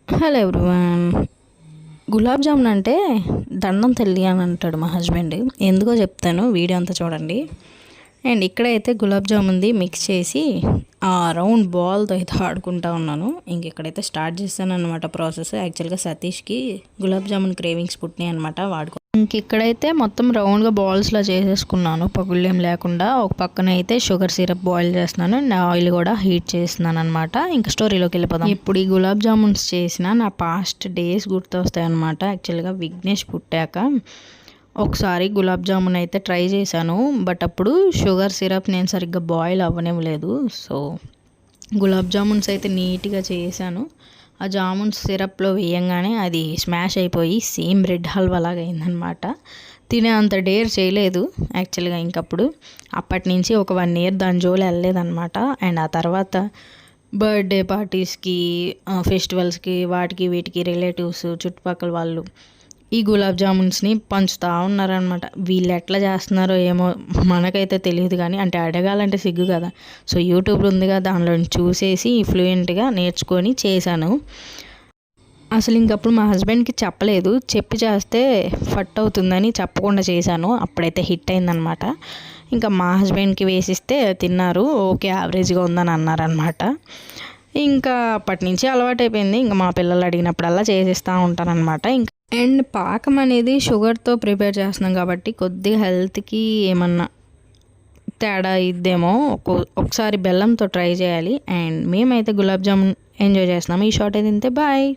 Hello everyone. Gulab jamun అంటే దండం తల్లి అని అంటాడు మా హస్బెండ్. ఎందుకో చెప్తాను, వీడియో అంతా చూడండి. అండ్ ఇక్కడైతే గులాబ్ జామున్ది మిక్స్ చేసి ఆ రౌండ్ బాల్తో అయితే ఆడుకుంటా ఉన్నాను. ఇంక ఇక్కడైతే స్టార్ట్ చేస్తాను అనమాట ప్రాసెస్. యాక్చువల్గా సతీష్కి గులాబ్ జామున్ క్రేవింగ్స్ పుట్టినాయి అనమాట. ఇంక ఇక్కడైతే మొత్తం రౌండ్గా బాల్స్లా చేసేసుకున్నాను, పగుళ్ళేం లేకుండా. ఒక పక్కన అయితే షుగర్ సిరప్ బాయిల్ చేస్తున్నాను అండ్ ఆయిల్ కూడా హీట్ చేస్తున్నాను అనమాట. ఇంకా స్టోరీలోకి వెళ్ళిపోదాం. ఇప్పుడు ఈ గులాబ్ జామున్స్ చేసిన నా పాస్ట్ డేస్ గుర్తొస్తాయి అనమాట. యాక్చువల్గా విఘ్నేష్ పుట్టాక ఒకసారి గులాబ్ జామున్ అయితే ట్రై చేశాను. బట్ అప్పుడు షుగర్ సిరప్ నేను సరిగ్గా బాయిల్ అవ్వనివ్వలేదు. సో గులాబ్ జామున్స్ అయితే నీట్గా చేశాను. ఆ జామున్స్ సిరప్లో వేయంగానే అది స్మాష్ అయిపోయి సేమ్ బ్రెడ్ హల్వా లాగా అయిందనమాట. తినే అంత డేర్ చేయలేదు యాక్చువల్గా. ఇంకప్పుడు అప్పటి నుంచి ఒక 1 ఇయర్ దాని జోలి వెళ్ళలేదనమాట. అండ్ ఆ తర్వాత బర్త్డే పార్టీస్కి, ఫెస్టివల్స్కి, వాటికి వీటికి రిలేటివ్స్, చుట్టుపక్కల వాళ్ళు ఈ గులాబ్ జామున్స్ని పంచుతూ ఉన్నారనమాట. వీళ్ళు ఎట్లా చేస్తున్నారో ఏమో మనకైతే తెలియదు, కానీ అంటే అడగాలంటే సిగ్గు కదా. సో యూట్యూబ్లో ఉందిగా, దానిలో చూసేసి ఫ్లూయెంట్గా నేర్చుకొని చేశాను. అసలు ఇంకప్పుడు మా హస్బెండ్కి చెప్పలేదు, చెప్పి చేస్తే ఫట్ అవుతుందని చెప్పకుండా చేశాను. అప్పుడైతే హిట్ అయిందనమాట. ఇంకా మా హస్బెండ్కి వేసిస్తే తిన్నారు, ఓకే యావరేజ్గా ఉందని అన్నారనమాట. ఇంకా అప్పటి నుంచి అలవాటైపోయింది. ఇంకా మా పిల్లలు అడిగినప్పుడల్లా చేసిస్తూ ఉంటానన్నమాట. ఇంకా అండ్ పాకం అనేది షుగర్తో ప్రిపేర్ చేస్తున్నాం కాబట్టి కొద్దిగా హెల్త్కి ఏమన్నా తేడా ఇద్దేమో. ఒకసారి బెల్లంతో ట్రై చేయాలి. అండ్ మేమైతే గులాబ్ జామున్ ఎంజాయ్ చేస్తున్నాము. ఈ షార్ట్ అయితే బాయ్.